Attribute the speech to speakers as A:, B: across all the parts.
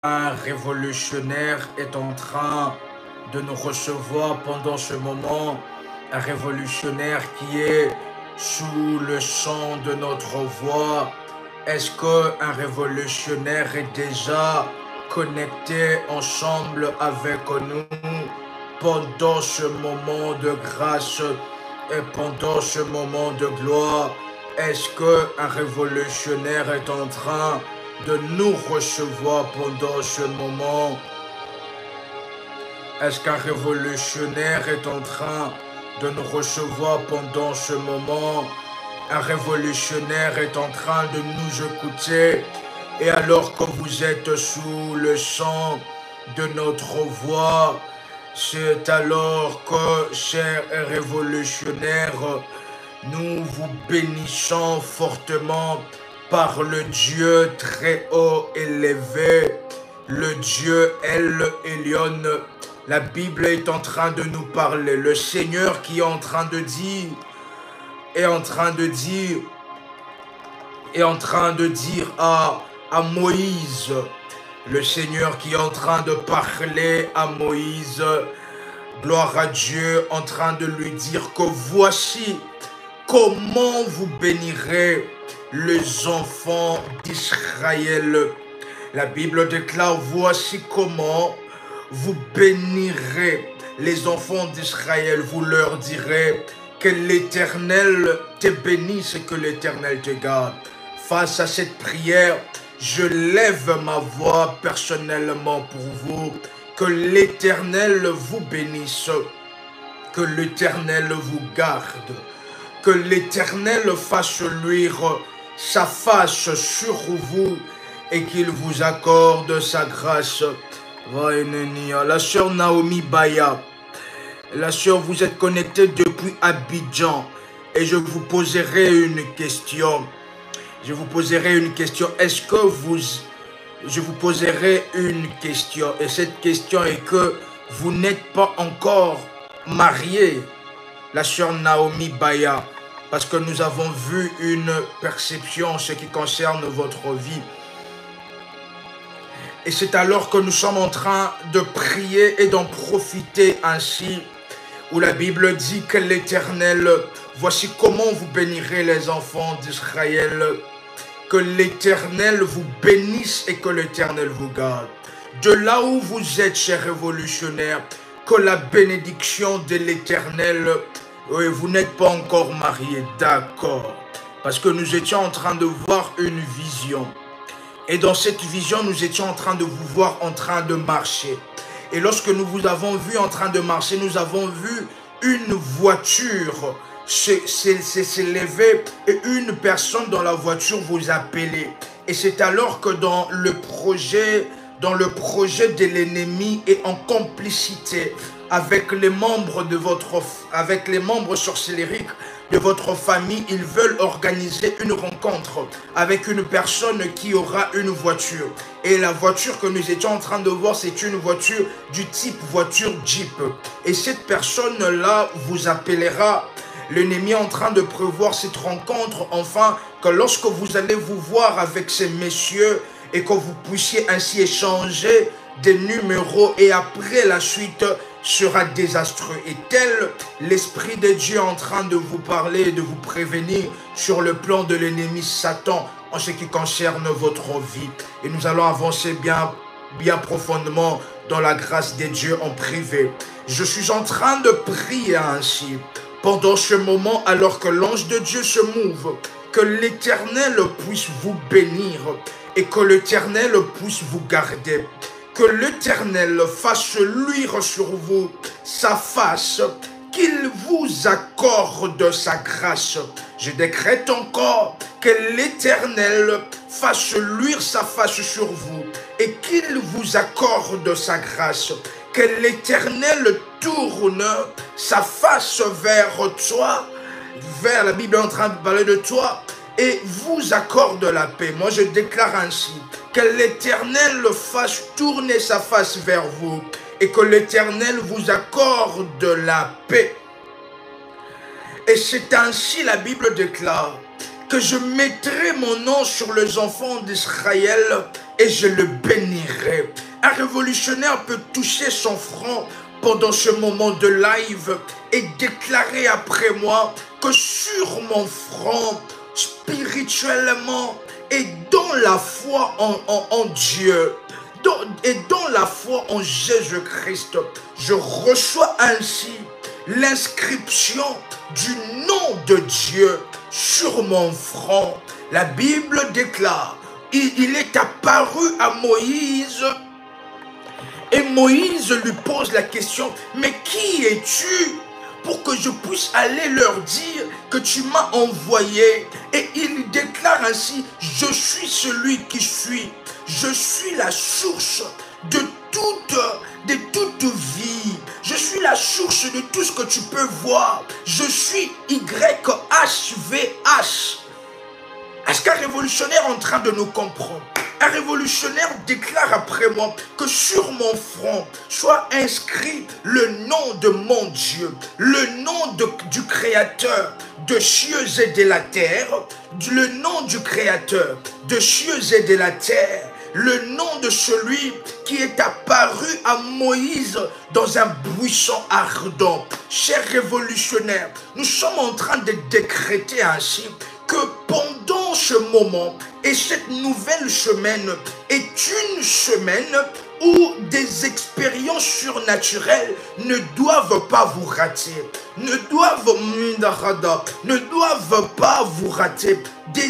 A: Un révolutionnaire est en train de nous recevoir pendant ce moment, un révolutionnaire qui est sous le son de notre voix. Est-ce qu'un révolutionnaire est déjà connecté ensemble avec nous pendant ce moment de grâce et pendant ce moment de gloire? Est-ce qu'un révolutionnaire est en train de nous recevoir pendant ce moment? Est-ce qu'un révolutionnaire est en train de nous recevoir pendant ce moment? Un révolutionnaire est en train de nous écouter. Et alors que vous êtes sous le son de notre voix, c'est alors que, chers révolutionnaires, nous vous bénissons fortement par le Dieu très haut élevé, le Dieu El Elyon. La Bible est en train de nous parler. Le Seigneur qui est en train de dire à Moïse, le Seigneur qui est en train de parler à Moïse, gloire à Dieu, en train de lui dire que voici comment vous bénirez les enfants d'Israël. La Bible déclare, voici comment vous bénirez les enfants d'Israël. Vous leur direz que l'Éternel te bénisse et que l'Éternel te garde. Face à cette prière, je lève ma voix personnellement pour vous. Que l'Éternel vous bénisse, que l'Éternel vous garde, que l'Éternel fasse luire sa face sur vous et qu'il vous accorde sa grâce. La sœur Naomi Baya, la sœur, vous êtes connectée depuis Abidjan et je vous poserai une question. Je vous poserai une question. Je vous poserai une question et cette question est que vous n'êtes pas encore mariée, la sœur Naomi Baya, parce que nous avons vu une perception en ce qui concerne votre vie. Et c'est alors que nous sommes en train de prier et d'en profiter ainsi, où la Bible dit que l'Éternel, voici comment vous bénirez les enfants d'Israël, que l'Éternel vous bénisse et que l'Éternel vous garde. De là où vous êtes, chers révolutionnaires, que la bénédiction de l'Éternel, oui, vous n'êtes pas encore mariés, d'accord, parce que nous étions en train de voir une vision. Et dans cette vision, nous étions en train de vous voir en train de marcher. Et lorsque nous vous avons vu en train de marcher, nous avons vu une voiture s'élever et une personne dans la voiture vous appeler. Et c'est alors que dans le projet de l'ennemi et en complicité avec les membres sorcellériques de votre famille, ils veulent organiser une rencontre avec une personne qui aura une voiture. Et la voiture que nous étions en train de voir, c'est une voiture du type voiture Jeep. Et cette personne-là vous appellera. L'ennemi est en train de prévoir cette rencontre, enfin, que lorsque vous allez vous voir avec ces messieurs et que vous puissiez ainsi échanger des numéros et après la suite sera désastreux. Et tel l'Esprit de Dieu est en train de vous parler et de vous prévenir sur le plan de l'ennemi Satan en ce qui concerne votre vie. Et nous allons avancer bien profondément dans la grâce de Dieu en privé. Je suis en train de prier ainsi pendant ce moment alors que l'ange de Dieu se mouve, que l'Éternel puisse vous bénir et que l'Éternel puisse vous garder. Que l'Éternel fasse luire sur vous sa face, qu'il vous accorde sa grâce. Je décrète encore que l'Éternel fasse luire sa face sur vous et qu'il vous accorde sa grâce. Que l'Éternel tourne sa face vers toi, vers la Bible est en train de parler de toi, et vous accorde la paix. Moi je déclare ainsi, que l'Éternel fasse tourner sa face vers vous et que l'Éternel vous accorde la paix. Et c'est ainsi la Bible déclare que je mettrai mon nom sur les enfants d'Israël et je le bénirai. admirer. Un révolutionnaire peut toucher son front pendant ce moment de live et déclarer après moi que sur mon front, spirituellement et dans la foi en Dieu, et dans la foi en Jésus-Christ, je reçois ainsi l'inscription du nom de Dieu sur mon front. La Bible déclare, il est apparu à Moïse et Moïse lui pose la question, mais qui es-tu pour que je puisse aller leur dire que tu m'as envoyé? Et il déclare ainsi, je suis celui qui suis, je suis la source de toute vie, je suis la source de tout ce que tu peux voir, je suis YHVH. Est-ce qu'un révolutionnaire est en train de nous comprendre? Un révolutionnaire déclare après moi que sur mon front soit inscrit le nom de mon Dieu, le nom du Créateur de cieux et de la terre, le nom du Créateur de cieux et de la terre, le nom de celui qui est apparu à Moïse dans un buisson ardent. Chers révolutionnaires, nous sommes en train de décréter ainsi que pendant ce moment et cette nouvelle semaine est une semaine où des expériences surnaturelles ne doivent pas vous rater, ne doivent pas vous rater. Des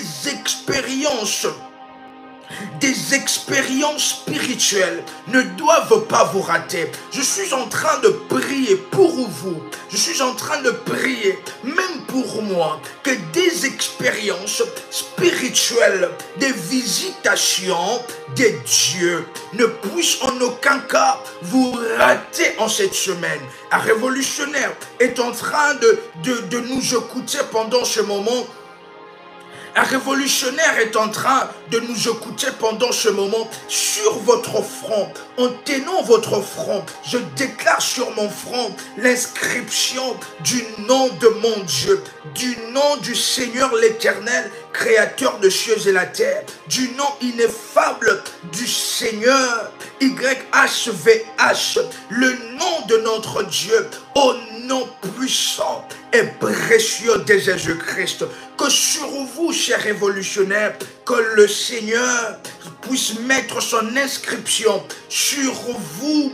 A: expériences spirituelles ne doivent pas vous rater. Je suis en train de prier pour vous. Je suis en train de prier, même pour moi, que des expériences spirituelles, des visitations des dieux ne puissent en aucun cas vous rater en cette semaine. Un révolutionnaire est en train de nous écouter pendant ce moment. Un révolutionnaire est en train de nous écouter pendant ce moment sur votre front. En tenant votre front, je déclare sur mon front l'inscription du nom de mon Dieu, du nom du Seigneur l'Éternel, Créateur de cieux et la terre, du nom ineffable du Seigneur, YHVH, le nom de notre Dieu, au nom puissant et précieux de Jésus-Christ. Que sur vous, chers révolutionnaires, que le Seigneur puisse mettre son inscription sur vous,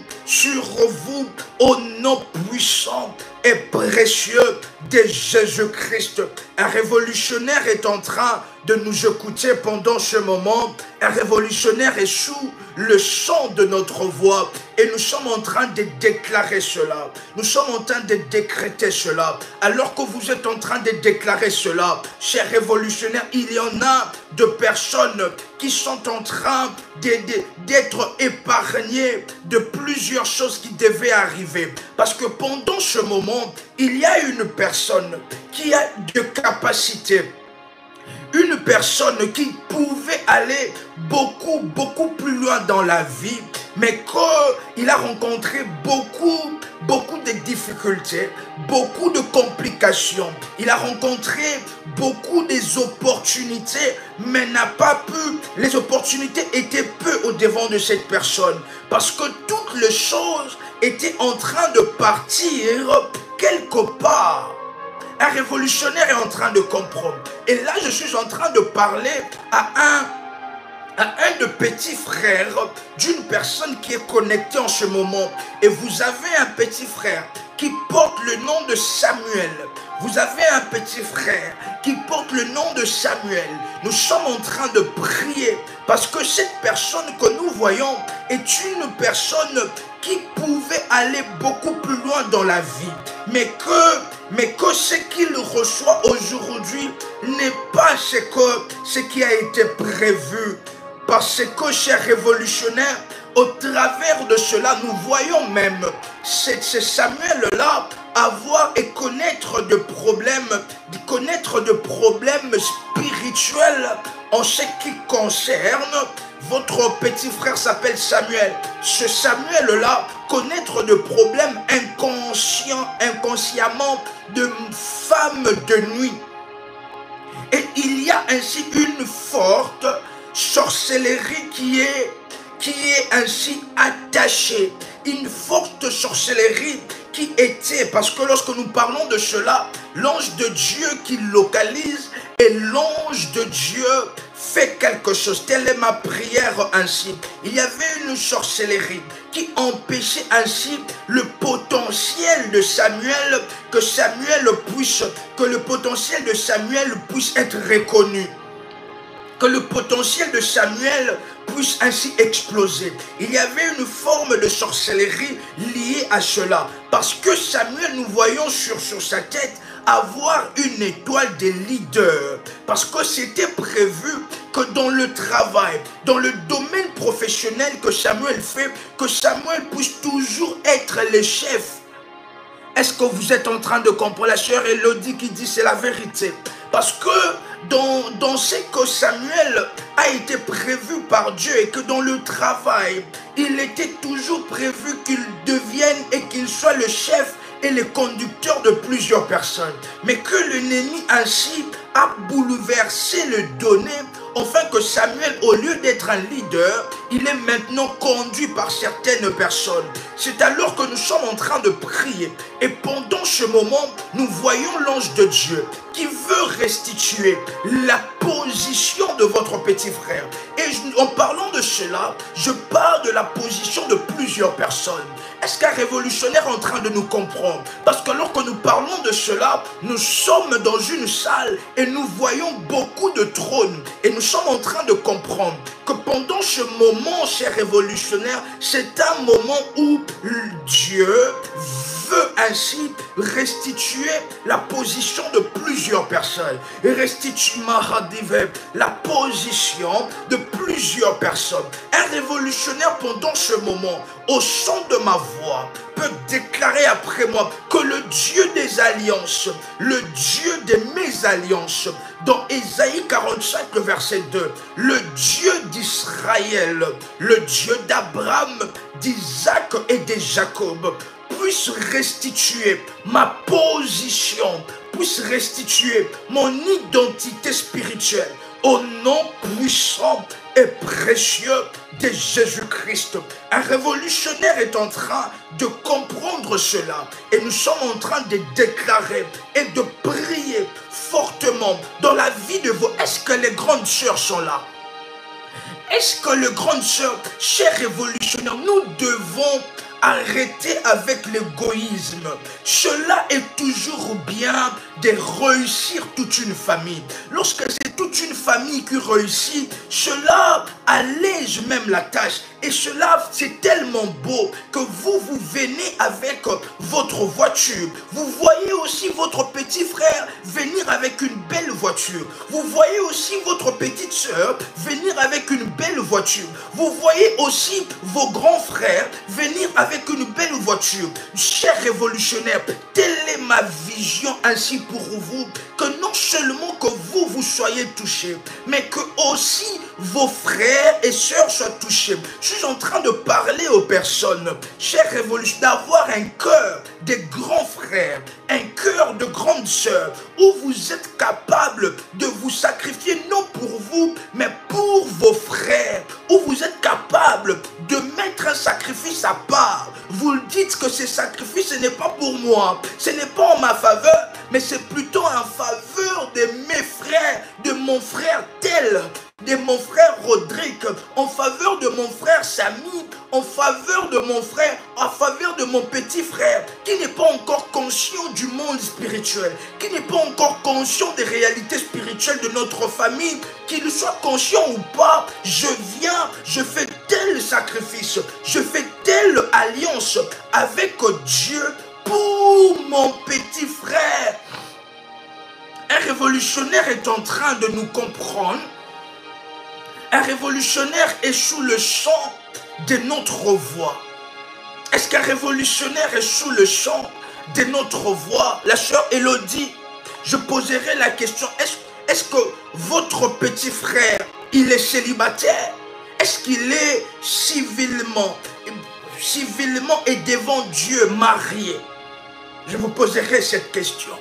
A: au nom puissant et précieux de Jésus-Christ. Un révolutionnaire est en train de nous écouter pendant ce moment. Un révolutionnaire est sous le son de notre voix et nous sommes en train de déclarer cela. Nous sommes en train de décréter cela. Alors que vous êtes en train de déclarer cela, chers révolutionnaires, il y en a de personnes qui sont en train d'être épargnées de plusieurs choses qui devaient arriver. Parce que pendant ce moment, il y a une personne qui a de capacité. Une personne qui pouvait aller beaucoup plus loin dans la vie, mais qu'il a rencontré beaucoup de difficultés, beaucoup de complications. Il a rencontré beaucoup des opportunités, mais n'a pas pu. Les opportunités étaient peu au devant de cette personne, parce que toutes les choses étaient en train de partir quelque part. Un révolutionnaire est en train de comprendre. Et là, je suis en train de parler à un de petits frères d'une personne qui est connectée en ce moment. Et vous avez un petit frère qui porte le nom de Samuel. Vous avez un petit frère qui porte le nom de Samuel. Nous sommes en train de prier parce que cette personne que nous voyons est une personne qui pouvait aller beaucoup plus loin dans la vie. Mais que ce qu'il reçoit aujourd'hui n'est pas ce qui a été prévu. Parce que, chers révolutionnaires, au travers de cela, nous voyons même ce Samuel-là avoir et connaître de problèmes spirituels en ce qui concerne votre petit frère s'appelle Samuel. Ce Samuel-là connaître de problèmes inconsciemment de femmes de nuit. Et il y a ainsi une forte sorcellerie qui qui est ainsi attaché. Une forte sorcellerie qui était, parce que lorsque nous parlons de cela, l'ange de Dieu qui localise et l'ange de Dieu fait quelque chose. Telle est ma prière ainsi. Il y avait une sorcellerie qui empêchait ainsi le potentiel de Samuel, que le potentiel de Samuel puisse être reconnu. Que le potentiel de Samuel puisse ainsi exploser. Il y avait une forme de sorcellerie liée à cela. Parce que Samuel, nous voyons sur sa tête avoir une étoile des leaders. Parce que c'était prévu que dans le travail, dans le domaine professionnel que Samuel fait, que Samuel puisse toujours être le chef. Est-ce que vous êtes en train de comprendre? La sœur Elodie qui dit c'est la vérité. Parce que dans ce que Samuel a été prévu par Dieu et que dans le travail, il était toujours prévu qu'il devienne et qu'il soit le chef et le conducteur de plusieurs personnes. Mais que l'ennemi ainsi a bouleversé le donné, afin que Samuel, au lieu d'être un leader, il est maintenant conduit par certaines personnes. C'est alors que nous sommes en train de prier. Et pendant ce moment, nous voyons l'ange de Dieu qui veut restituer la position de votre petit frère. Et en parlant de cela, je parle de la position de plusieurs personnes. Est-ce qu'un révolutionnaire est en train de nous comprendre? Parce que lorsque nous parlons de cela, nous sommes dans une salle et nous voyons beaucoup de trônes. Et nous sommes en train de comprendre que pendant ce moment, chers révolutionnaires, c'est un moment où Dieu veut ainsi restituer la position de plusieurs personnes. Et restituer la position de plusieurs personnes. Un révolutionnaire pendant ce moment, au son de ma voix, peut déclarer après moi que le Dieu des alliances, le Dieu de mes alliances, dans Ésaïe 45, le verset 2, le Dieu d'Israël, le Dieu d'Abraham, d'Isaac et de Jacob, puisse restituer ma position, puisse restituer mon identité spirituelle au nom puissant et précieux de Jésus-Christ. Un révolutionnaire est en train de comprendre cela et nous sommes en train de déclarer et de prier fortement dans la vie de vous. Est-ce que les grandes sœurs sont là? Est-ce que les grandes sœurs, chers révolutionnaires, nous devons arrêter avec l'égoïsme. Cela est toujours bien de réussir toute une famille. Lorsque c'est toute une famille qui réussit, cela allège même la tâche. Et cela, c'est tellement beau que vous venez avec votre voiture. Vous voyez aussi votre petit frère venir avec une belle voiture. Vous voyez aussi votre petite soeur venir avec une belle voiture. Vous voyez aussi vos grands frères venir avec une belle voiture. Chers révolutionnaires, telle est ma vision ainsi pour vous, que non seulement que vous soyez touchés, mais que aussi vos frères et sœurs soient touchés. Je suis en train de parler aux personnes, chers révolutionnaires, d'avoir un cœur de grands frères, un cœur de grandes sœurs, où vous êtes capable de vous sacrifier non pour vous, mais pour vos frères, où vous êtes capable de mettre un sacrifice à part. Vous dites que ce sacrifice, ce n'est pas pour moi, ce n'est pas en ma faveur, mais c'est plutôt en faveur de mes frères, de mon frère tel, de mon frère Rodrigue, en faveur de mon frère Samy, en faveur de mon frère, en faveur de mon petit frère, qui n'est pas encore conscient du monde spirituel, qui n'est pas encore conscient des réalités spirituelles de notre famille, qu'il soit conscient ou pas, je viens, je fais tel sacrifice, je fais telle alliance avec Dieu pour mon petit frère. Un révolutionnaire est en train de nous comprendre. Un révolutionnaire est sous le chant de notre voix. Est-ce qu'un révolutionnaire est sous le chant de notre voix? La sœur Elodie, je poserai la question, est-ce que votre petit frère, il est célibataire? Est-ce qu'il est civilement et devant Dieu marié? Je vous poserai cette question.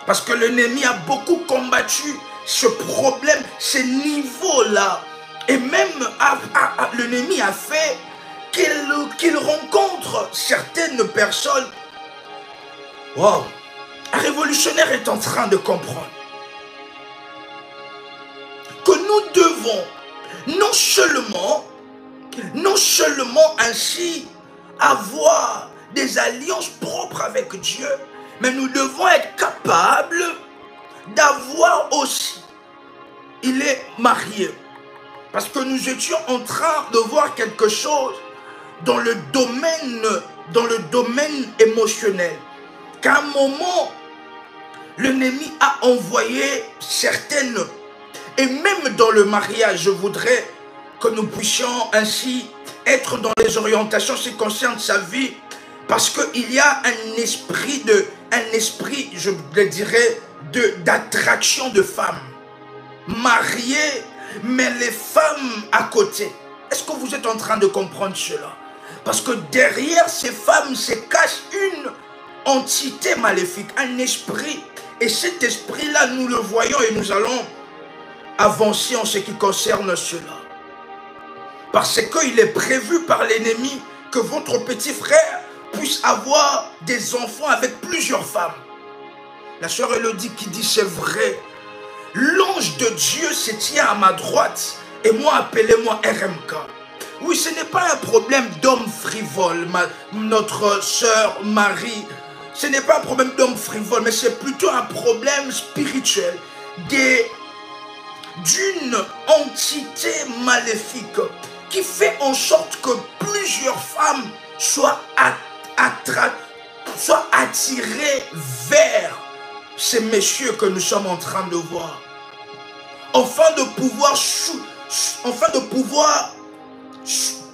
A: Parce que l'ennemi a beaucoup combattu ce problème, ce niveau-là, Et même l'ennemi a fait qu'il rencontre certaines personnes. Wow! Un révolutionnaire est en train de comprendre que nous devons non seulement ainsi avoir des alliances propres avec Dieu, mais nous devons être capables d'avoir aussi, il est marié. Parce que nous étions en train de voir quelque chose dans le domaine émotionnel. Qu'à un moment, l'ennemi a envoyé certaines, et même dans le mariage, je voudrais que nous puissions ainsi être dans les orientations qui concernent sa vie, parce qu'il y a un esprit, je le dirais, d'attraction de femmes mariées, mais les femmes à côté. Est-ce que vous êtes en train de comprendre cela? Parce que derrière ces femmes se cache une entité maléfique, un esprit. Et cet esprit-là, nous le voyons et nous allons avancer en ce qui concerne cela. Parce qu'il est prévu par l'ennemi que votre petit frère puisse avoir des enfants avec plusieurs femmes. La sœur Elodie qui dit c'est vrai. L'ange de Dieu se tient à ma droite et moi appelez-moi RMK. Oui, ce n'est pas un problème d'homme frivole, notre sœur Marie. Ce n'est pas un problème d'homme frivole, mais c'est plutôt un problème spirituel d'une entité maléfique qui fait en sorte que plusieurs femmes soient attirées vers ces messieurs que nous sommes en train de voir. Afin de pouvoir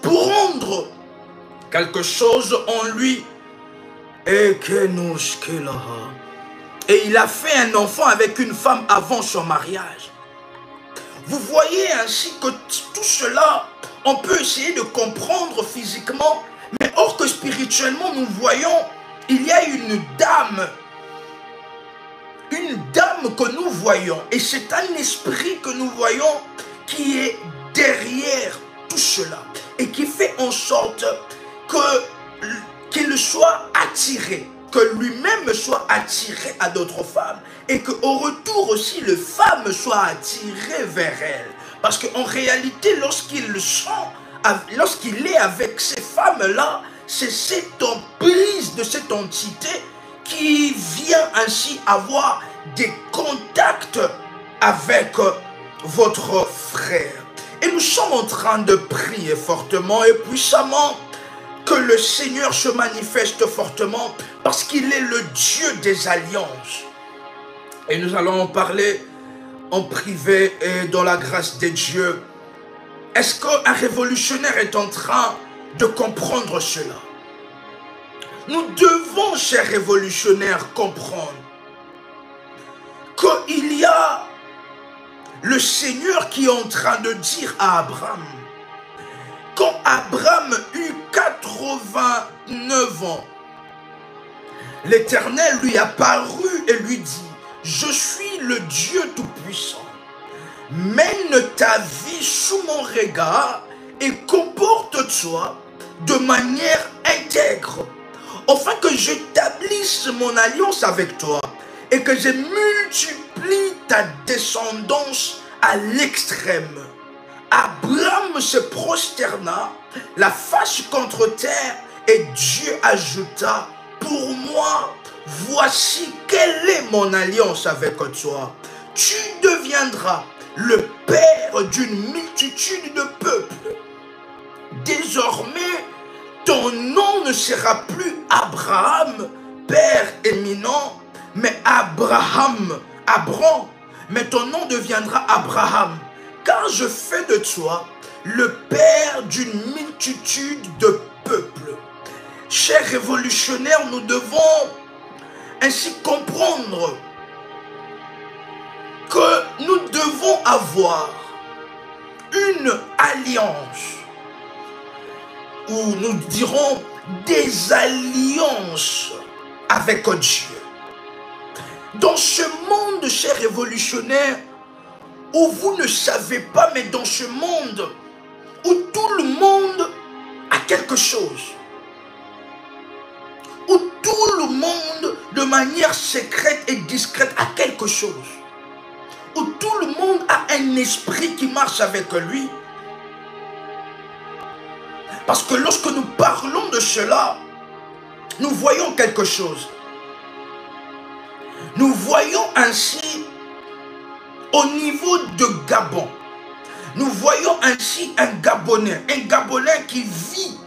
A: prendre quelque chose en lui. Et il a fait un enfant avec une femme avant son mariage. Vous voyez ainsi que tout cela, on peut essayer de comprendre physiquement, mais or que spirituellement nous voyons, il y a une dame que nous voyons, et c'est un esprit que nous voyons qui est derrière tout cela, et qui fait en sorte qu'il soit attiré, que lui-même soit attiré à d'autres femmes, et qu'au retour aussi, les femmes soient attirées vers elle. Parce qu'en réalité, lorsqu'il est avec ces femmes-là, c'est cette emprise de cette entité qui vient ainsi avoir des contacts avec votre frère. Et nous sommes en train de prier fortement et puissamment que le Seigneur se manifeste fortement parce qu'il est le Dieu des alliances. Et nous allons en parler en privé et dans la grâce de Dieu. Est-ce qu'un révolutionnaire est en train de comprendre cela? Nous devons, chers révolutionnaires, comprendre qu'il y a le Seigneur qui est en train de dire à Abraham, quand Abraham eut 89 ans, l'Éternel lui apparut et lui dit, je suis le Dieu Tout-Puissant. Mène ta vie sous mon regard et comporte-toi de manière intègre, afin que j'établisse mon alliance avec toi et que je multiplie ta descendance à l'extrême. Abraham se prosterna, la face contre terre, et Dieu ajouta, pour moi, voici quelle est mon alliance avec toi. Tu deviendras le père d'une multitude de peuples. Désormais, ton nom ne sera plus Abraham, père éminent, mais Abram, mais ton nom deviendra Abraham, car je fais de toi le père d'une multitude de peuples. Chers révolutionnaires, nous devons ainsi comprendre que nous devons avoir une alliance, ou nous dirons des alliances avec Dieu. Dans ce monde, chers révolutionnaires, où vous ne savez pas, mais dans ce monde où tout le monde a quelque chose, où tout le monde, de manière secrète et discrète, a quelque chose, où tout le monde a un esprit qui marche avec lui. Parce que lorsque nous parlons de cela, nous voyons quelque chose. Nous voyons ainsi, au niveau de Gabon, nous voyons ainsi un Gabonais qui vit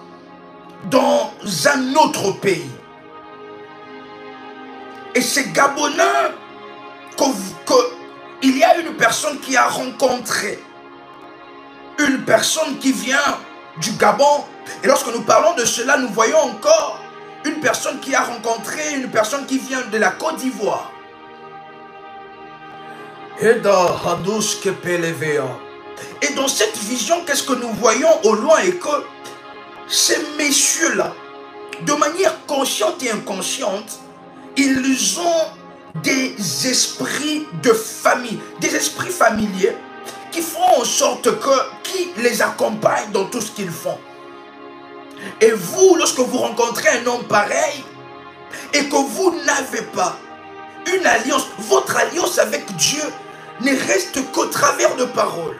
A: dans un autre pays. Et ces Gabonais, il y a une personne qui a rencontré une personne qui vient du Gabon. Et lorsque nous parlons de cela, nous voyons encore une personne qui a rencontré une personne qui vient de la Côte d'Ivoire. Et dans cette vision, qu'est-ce que nous voyons au loin? Et que ces messieurs-là, de manière consciente et inconsciente, ils ont des esprits de famille, des esprits familiers qui font en sorte qui les accompagnent dans tout ce qu'ils font. Et vous, lorsque vous rencontrez un homme pareil et que vous n'avez pas une alliance, votre alliance avec Dieu ne reste qu'au travers de paroles.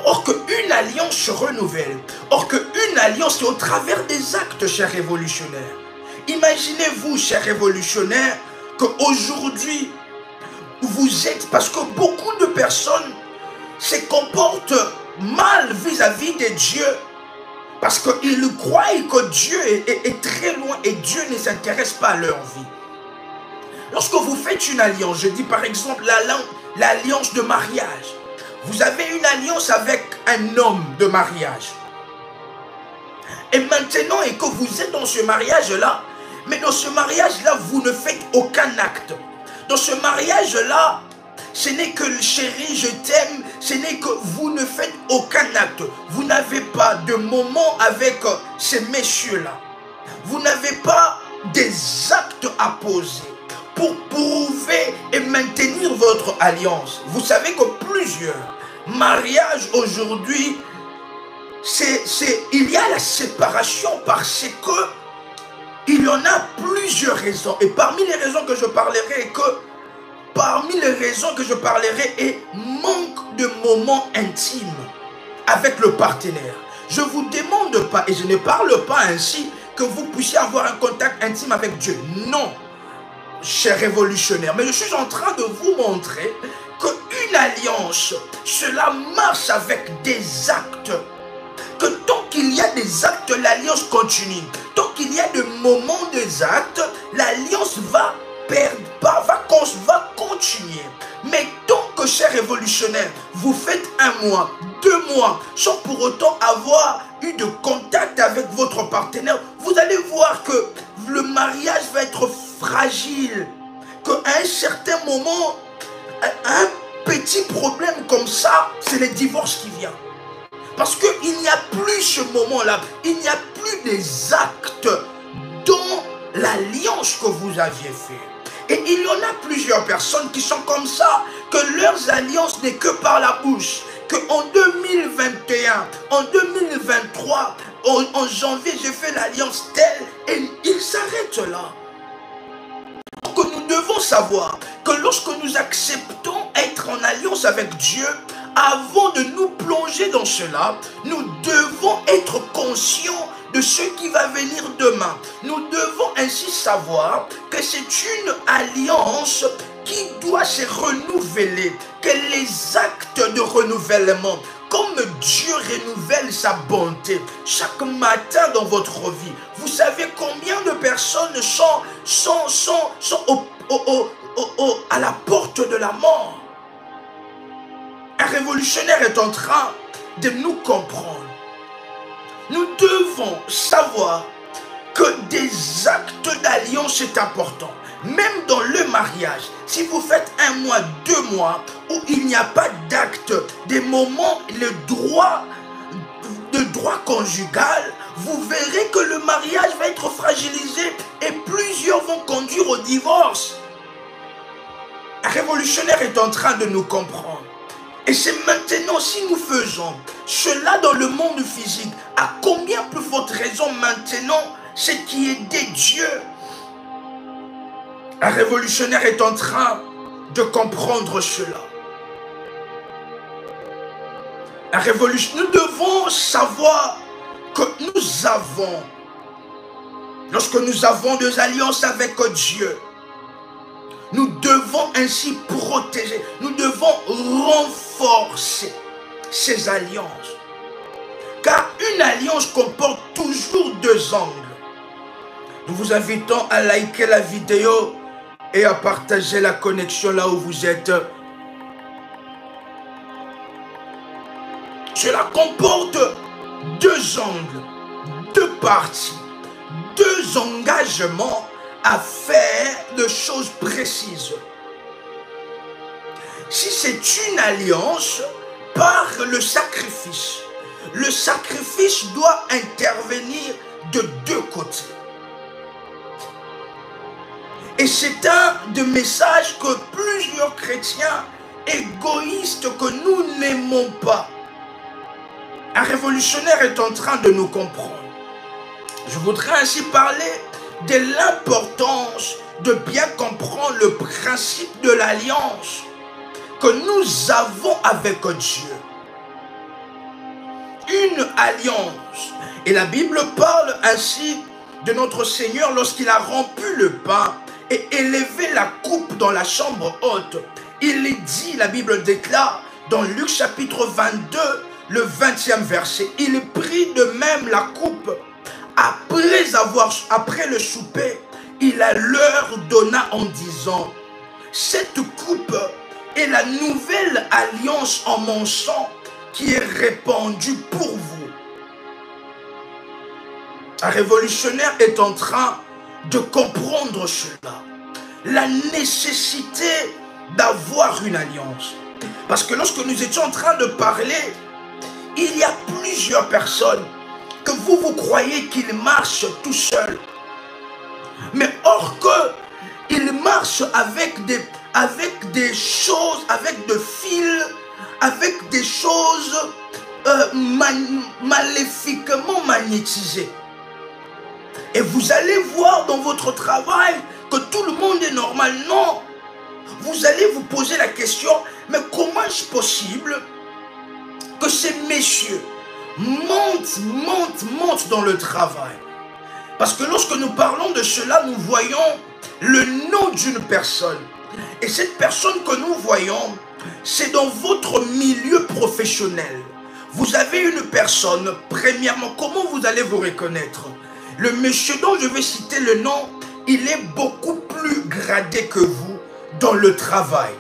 A: Or qu'une alliance se renouvelle. Or qu'une alliance est au travers des actes, chers révolutionnaires. Imaginez-vous, chers révolutionnaires, qu'aujourd'hui, vous êtes, parce que beaucoup de personnes se comportent mal vis-à-vis de Dieu, parce qu'ils croient que Dieu est très loin et Dieu ne s'intéresse pas à leur vie. Lorsque vous faites une alliance, je dis par exemple l'alliance de mariage. Vous avez une alliance avec un homme de mariage. Et maintenant, et que vous êtes dans ce mariage-là, mais dans ce mariage-là, vous ne faites aucun acte. Dans ce mariage-là, ce n'est que le chéri, je t'aime, ce n'est que vous ne faites aucun acte. Vous n'avez pas de moment avec ces messieurs-là. Vous n'avez pas des actes à poser pour prouver et maintenir votre alliance. Vous savez que plusieurs mariages aujourd'hui, il y a la séparation parce que il y en a plusieurs raisons. Et parmi les raisons que je parlerai, est manque de moments intimes avec le partenaire. Je ne vous demande pas, et je ne parle pas ainsi, que vous puissiez avoir un contact intime avec Dieu. Non, chers révolutionnaires. Mais je suis en train de vous montrer qu'une alliance, cela marche avec des actes. Que tant qu'il y a des actes, l'alliance continue. Tant qu'il y a des moments des actes, l'alliance va continuer. Mais tant que, chers révolutionnaires, vous faites 1 mois, 2 mois, sans pour autant avoir eu de contact avec votre partenaire, vous allez voir que le mariage va être fragile. Qu'à un certain moment, un petit problème comme ça, c'est le divorce qui vient. Parce qu'il n'y a plus ce moment-là, il n'y a plus des actes dans l'alliance que vous aviez fait. Et il y en a plusieurs personnes qui sont comme ça, que leurs alliances n'est que par la bouche. Qu'en 2021, en 2023, en janvier, j'ai fait l'alliance telle et il s'arrête là. Que nous devons savoir que lorsque nous acceptons être en alliance avec Dieu, avant de nous plonger dans cela, nous devons être conscients de ce qui va venir demain. Nous devons ainsi savoir que c'est une alliance qui doit se renouveler, que les actes de renouvellement, comme Dieu renouvelle sa bonté chaque matin dans votre vie. Vous savez combien de personnes sont à la porte de la mort. Un révolutionnaire est en train de nous comprendre. Nous devons savoir que des actes d'alliance c'est important. Même dans le mariage, si vous faites 1 mois, 2 mois, où il n'y a pas d'acte, des moments, le droit conjugal, vous verrez que le mariage va être fragilisé et plusieurs vont conduire au divorce. Un révolutionnaire est en train de nous comprendre. Et c'est maintenant, si nous faisons cela dans le monde physique, à combien plus forte raison maintenant, ce qui est des dieux. Un révolutionnaire est en train de comprendre cela. Nous devons savoir que nous avons, lorsque nous avons des alliances avec Dieu, nous devons ainsi protéger, nous devons renforcer ces alliances. Car une alliance comporte toujours deux angles. Nous vous invitons à liker la vidéo et à partager la connexion là où vous êtes. Cela comporte deux angles, deux parties, deux engagements à faire de choses précises. Si c'est une alliance, par le sacrifice doit intervenir de deux côtés. Et c'est un des messages que plusieurs chrétiens égoïstes que nous n'aimons pas. Un révolutionnaire est en train de nous comprendre. Je voudrais ainsi parler de l'importance de bien comprendre le principe de l'alliance que nous avons avec Dieu. Une alliance. Et la Bible parle ainsi de notre Seigneur lorsqu'il a rompu le pain et élevé la coupe dans la chambre haute. Il est dit, la Bible déclare dans Luc chapitre 22, le 20e verset, il prit de même la coupe. Après le souper, il leur donna en disant, cette coupe est la nouvelle alliance en mon sang qui est répandue pour vous. Un révolutionnaire est en train de comprendre cela. La nécessité d'avoir une alliance. Parce que lorsque nous étions en train de parler, il y a plusieurs personnes que vous croyez qu'ils marchent tout seuls. Mais or que ils marchent avec des choses, avec des fils, avec des choses maléfiquement magnétisées. Et vous allez voir dans votre travail que tout le monde est normal. Non. Vous allez vous poser la question, mais comment est-ce possible que ces messieurs montent dans le travail? Parce que lorsque nous parlons de cela, nous voyons le nom d'une personne. Et cette personne que nous voyons, c'est dans votre milieu professionnel. Vous avez une personne, premièrement, comment vous allez vous reconnaître? Le monsieur dont je vais citer le nom, il est beaucoup plus gradé que vous dans le travail.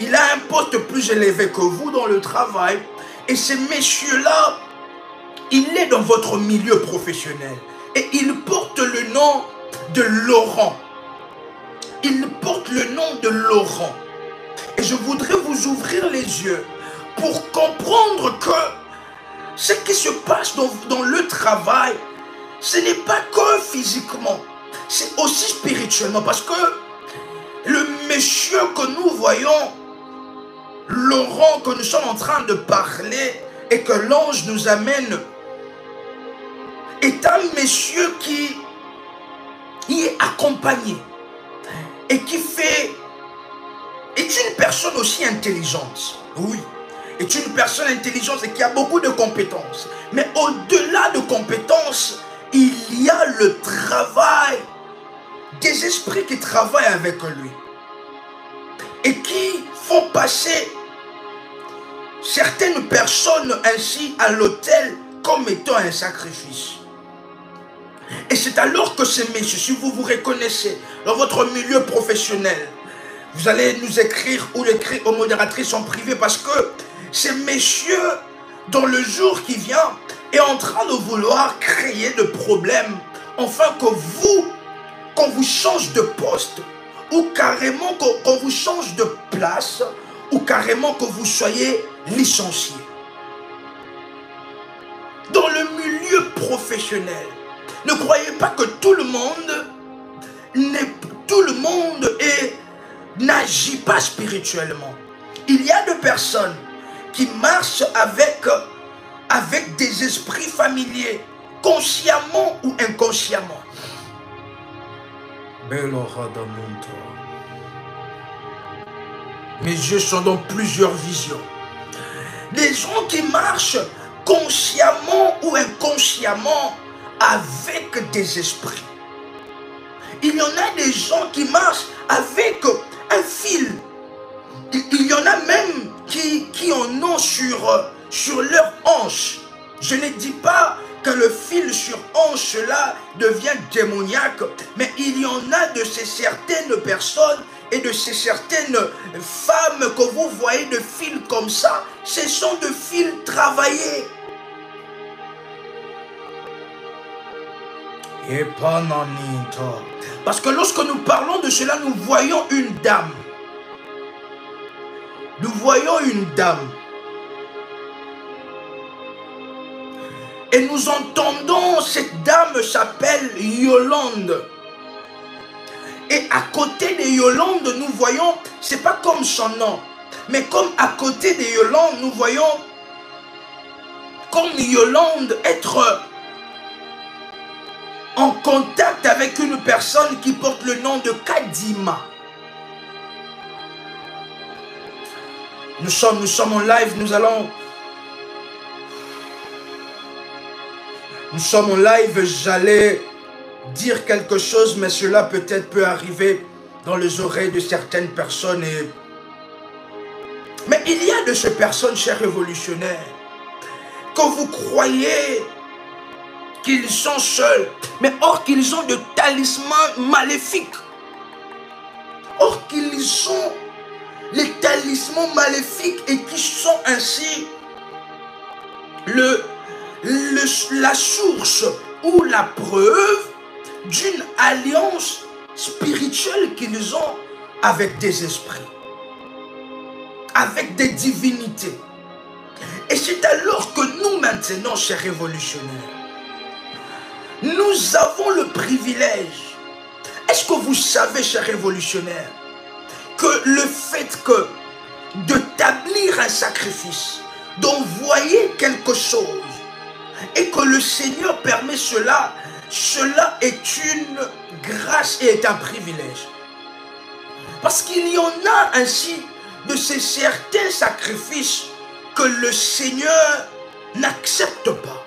A: Il a un poste plus élevé que vous dans le travail. Et ces messieurs-là, il est dans votre milieu professionnel. Et il porte le nom de Laurent. Il porte le nom de Laurent. Et je voudrais vous ouvrir les yeux pour comprendre que ce qui se passe dans le travail, ce n'est pas que physiquement, c'est aussi spirituellement. Parce que le monsieur que nous voyons, Laurent, que nous sommes en train de parler et que l'ange nous amène, est un monsieur qui est accompagné et qui est une personne aussi intelligente. Oui, est une personne intelligente et qui a beaucoup de compétences. Mais au-delà de compétences, il y a le travail des esprits qui travaillent avec lui et qui font passer certaines personnes ainsi à l'autel comme étant un sacrifice. Et c'est alors que ces messieurs, si vous vous reconnaissez dans votre milieu professionnel, vous allez nous écrire ou l'écrire aux modératrices en privé, parce que ces messieurs, dans le jour qui vient, est en train de vouloir créer de problèmes, afin que vous, qu'on vous change de poste, ou carrément qu'on vous change de place, ou carrément que vous soyez licencié. Dans le milieu professionnel, ne croyez pas que tout le monde n'agit pas spirituellement. Il y a des personnes qui marchent avec des esprits familiers, consciemment ou inconsciemment. Mes yeux sont dans plusieurs visions. Des gens qui marchent consciemment ou inconsciemment avec des esprits. Il y en a des gens qui marchent avec un fil. Il y en a même qui en ont sur leur hanche. Je ne dis pas que le fil sur hanche là devient démoniaque, mais il y en a de ces certaines personnes et de ces certaines femmes que vous voyez de fils comme ça, ce sont de fils travaillés. Et pas nanita. Parce que lorsque nous parlons de cela, nous voyons une dame. Nous voyons une dame. Et nous entendons, cette dame s'appelle Yolande. Et à côté de Yolande, nous voyons, c'est pas comme son nom, mais comme à côté de Yolande, nous voyons comme Yolande être en contact avec une personne qui porte le nom de Kadima. Nous sommes en live, nous sommes en live, j'allais dire quelque chose, mais cela peut-être peut arriver dans les oreilles de certaines personnes. Mais il y a de ces personnes, chers révolutionnaires, que vous croyez qu'ils sont seuls, mais or qu'ils ont de talismans maléfiques. Or qu'ils sont les talismans maléfiques et qui sont ainsi la source ou la preuve d'une alliance spirituelle qu'ils ont avec des esprits, avec des divinités. Et c'est alors que nous maintenant, chers révolutionnaires, nous avons le privilège. Est-ce que vous savez, chers révolutionnaires, que le fait d'établir un sacrifice, d'envoyer quelque chose, et que le Seigneur permet cela, cela est une grâce et est un privilège. Parce qu'il y en a ainsi de ces certains sacrifices que le Seigneur n'accepte pas.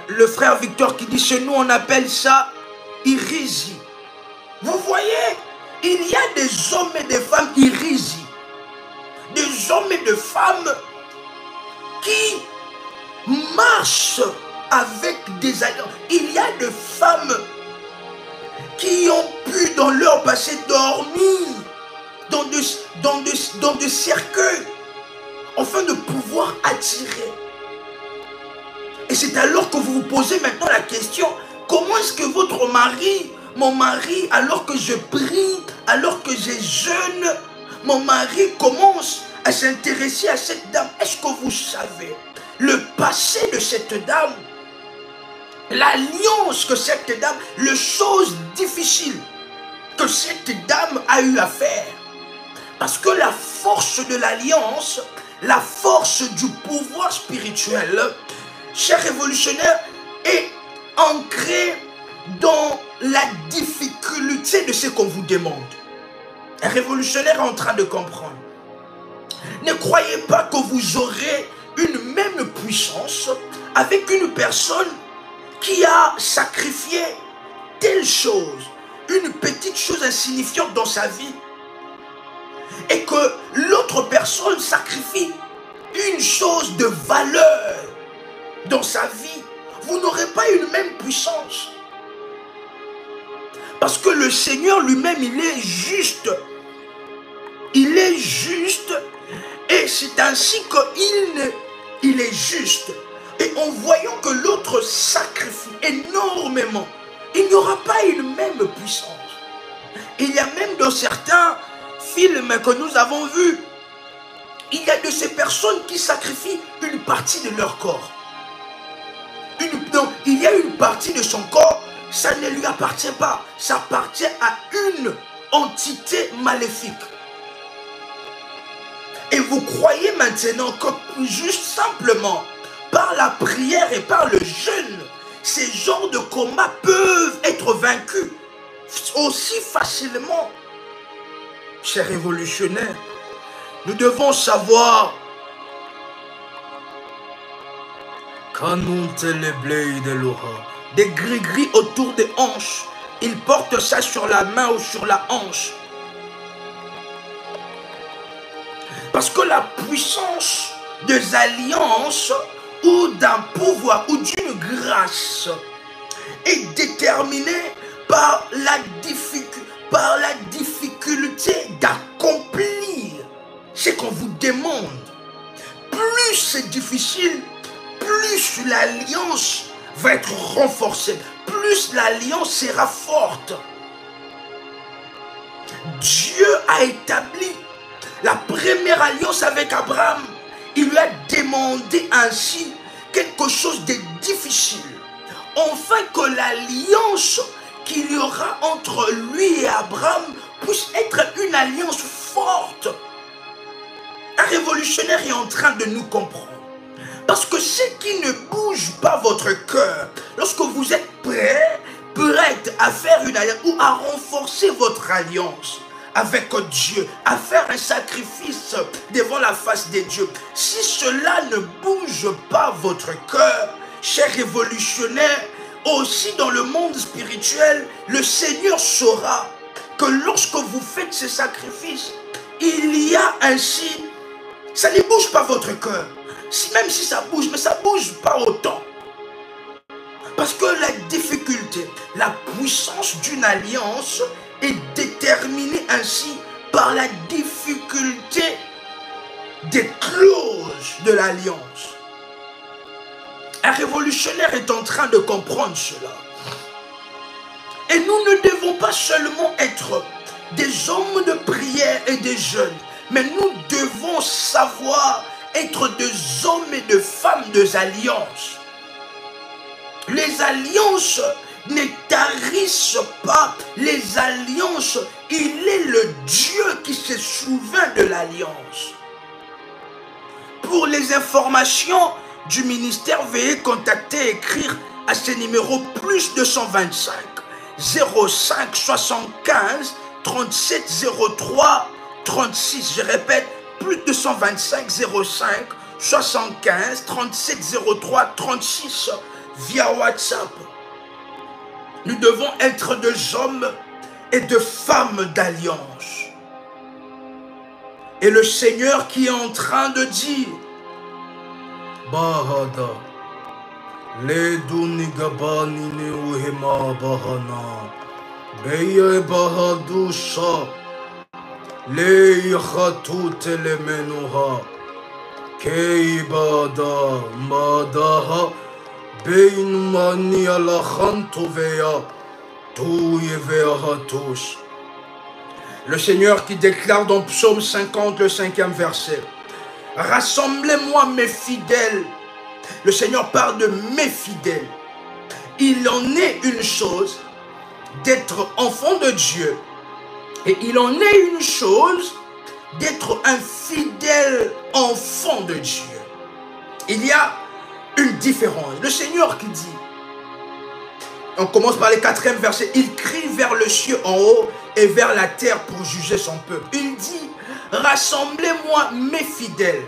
A: Le frère Victor qui dit, chez nous on appelle ça hérésie. Vous voyez, il y a des hommes et des femmes hérésie. Des hommes et des femmes qui marchent avec des alliances. Il y a des femmes qui ont pu dans leur passé dormir dans des cercueils afin de pouvoir attirer. Et c'est alors que vous vous posez maintenant la question, comment est-ce que votre mari, mon mari, alors que je prie, alors que je jeûne, mon mari commence à s'intéresser à cette dame? Est-ce que vous savez le passé de cette dame, l'alliance que cette dame, les choses difficiles que cette dame a eu à faire? Parce que la force de l'alliance, la force du pouvoir spirituel, chers révolutionnaires, est ancrée dans la difficulté de ce qu'on vous demande. Un révolutionnaire est en train de comprendre. Ne croyez pas que vous aurez une même puissance avec une personne qui a sacrifié telle chose, une petite chose insignifiante dans sa vie, et que l'autre personne sacrifie une chose de valeur dans sa vie. Vous n'aurez pas une même puissance. Parce que le Seigneur lui-même, il est juste. Il est juste. Et c'est ainsi qu'il est juste. Et en voyant que l'autre sacrifie énormément, il n'y aura pas une même puissance. Il y a même dans certains films que nous avons vus, il y a de ces personnes qui sacrifient une partie de leur corps. Il y a une partie de son corps, ça ne lui appartient pas. Ça appartient à une entité maléfique. Et vous croyez maintenant que juste simplement, par la prière et par le jeûne, ces genres de combats peuvent être vaincus aussi facilement. Chers révolutionnaires, nous devons savoir des gris-gris autour des hanches. Ils portent ça sur la main ou sur la hanche. Parce que la puissance des alliances ou d'un pouvoir ou d'une grâce est déterminée par la difficulté d'accomplir ce qu'on vous demande. Plus c'est difficile, plus l'alliance va être renforcée, plus l'alliance sera forte. Dieu a établi la première alliance avec Abraham. Il lui a demandé ainsi quelque chose de difficile, afin que l'alliance qu'il y aura entre lui et Abraham puisse être une alliance forte. Un révolutionnaire est en train de nous comprendre. Parce que ce qui ne bouge pas votre cœur, lorsque vous êtes prête à faire une alliance ou à renforcer votre alliance avec Dieu, à faire un sacrifice devant la face de Dieu, si cela ne bouge pas votre cœur, chers révolutionnaires, aussi dans le monde spirituel, le Seigneur saura que lorsque vous faites ce sacrifice, il y a ainsi, ça ne bouge pas votre cœur. Même si ça bouge, mais ça ne bouge pas autant. Parce que la difficulté, la puissance d'une alliance est déterminée ainsi par la difficulté des clauses de l'alliance. Un révolutionnaire est en train de comprendre cela. Et nous ne devons pas seulement être des hommes de prière et des jeûnes, mais nous devons savoir être des hommes et des femmes des alliances. Les alliances ne tarissent pas. Les alliances, il est le Dieu qui se souvient de l'alliance. Pour les informations du ministère, veuillez contacter et écrire à ce numéro plus 225 05 75 37 03 36. Je répète, plus 225 05 75 37 03 36 via WhatsApp. Nous devons être des hommes et des femmes d'alliance. Et le Seigneur qui est en train de dire Bahada le dunigabani ne uhema bahana beye bahadusha le yakhatut le menuha keibada madaha beynmani ala khantuveya touyeveahatush. Le Seigneur qui déclare dans Psaume 50, le 5e verset, rassemblez-moi mes fidèles. Le Seigneur parle de mes fidèles. Il en est une chose d'être enfant de Dieu. Et il en est une chose d'être un fidèle enfant de Dieu. Il y a une différence. Le Seigneur qui dit, on commence par le 4e verset, il crie vers le ciel en haut et vers la terre pour juger son peuple. Il dit, rassemblez-moi mes fidèles.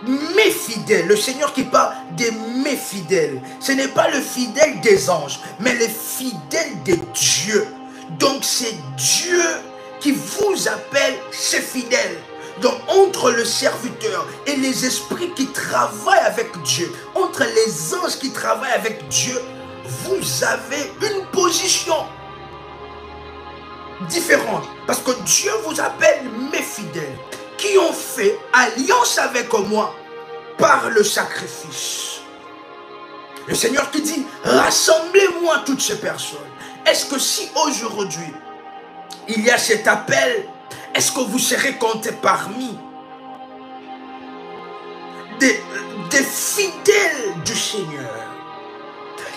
A: Mes fidèles, le Seigneur qui parle de mes fidèles. Ce n'est pas le fidèle des anges, mais le fidèle de Dieu. Donc c'est Dieu qui vous appelle ses fidèles. Donc entre le serviteur et les esprits qui travaillent avec Dieu, entre les anges qui travaillent avec Dieu, vous avez une position différente. Parce que Dieu vous appelle mes fidèles, qui ont fait alliance avec moi par le sacrifice. Le Seigneur qui dit, rassemblez-moi toutes ces personnes. Est-ce que si aujourd'hui, il y a cet appel, est-ce que vous serez comptés parmi des fidèles du Seigneur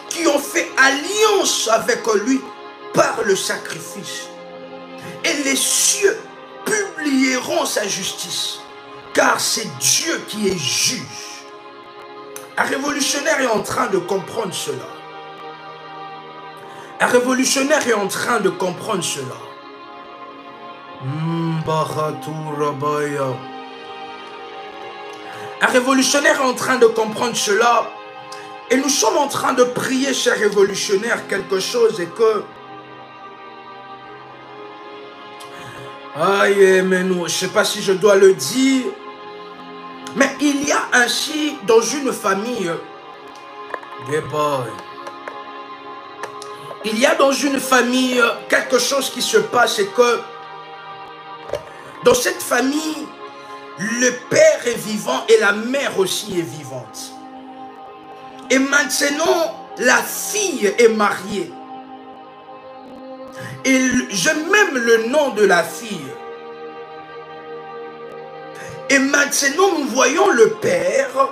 A: qui ont fait alliance avec lui par le sacrifice? Et les cieux publieront sa justice. car c'est Dieu qui est juge. Un révolutionnaire est en train de comprendre cela. Un révolutionnaire est en train de comprendre cela. Un révolutionnaire est en train de comprendre cela. Et nous sommes en train de prier, cher révolutionnaire, quelque chose et que... Aïe, mais nous, je ne sais pas si je dois le dire. Mais il y a ainsi dans une famille... Il y a dans une famille quelque chose qui se passe et que... Dans cette famille, le père est vivant et la mère aussi est vivante. Et maintenant, la fille est mariée. Et j'aime même le nom de la fille. Et maintenant, nous voyons le père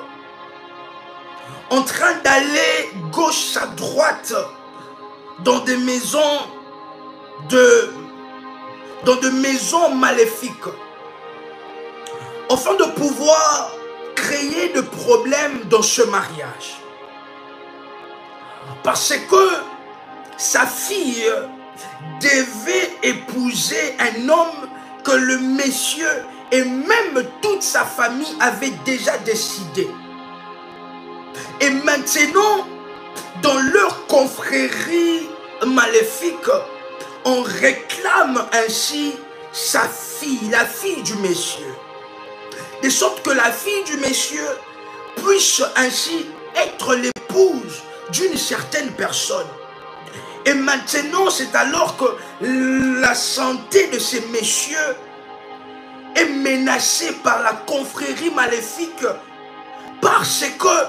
A: en train d'aller gauche à droite dans des maisons maisons maléfiques, afin de pouvoir créer des problèmes dans ce mariage. Parce que sa fille devait épouser un homme que le monsieur et même toute sa famille avaient déjà décidé. Et maintenant, dans leur confrérie maléfique, on réclame ainsi sa fille, la fille du monsieur. De sorte que la fille du monsieur puisse ainsi être l'épouse d'une certaine personne. Et maintenant, c'est alors que la santé de ces messieurs est menacée par la confrérie maléfique, parce que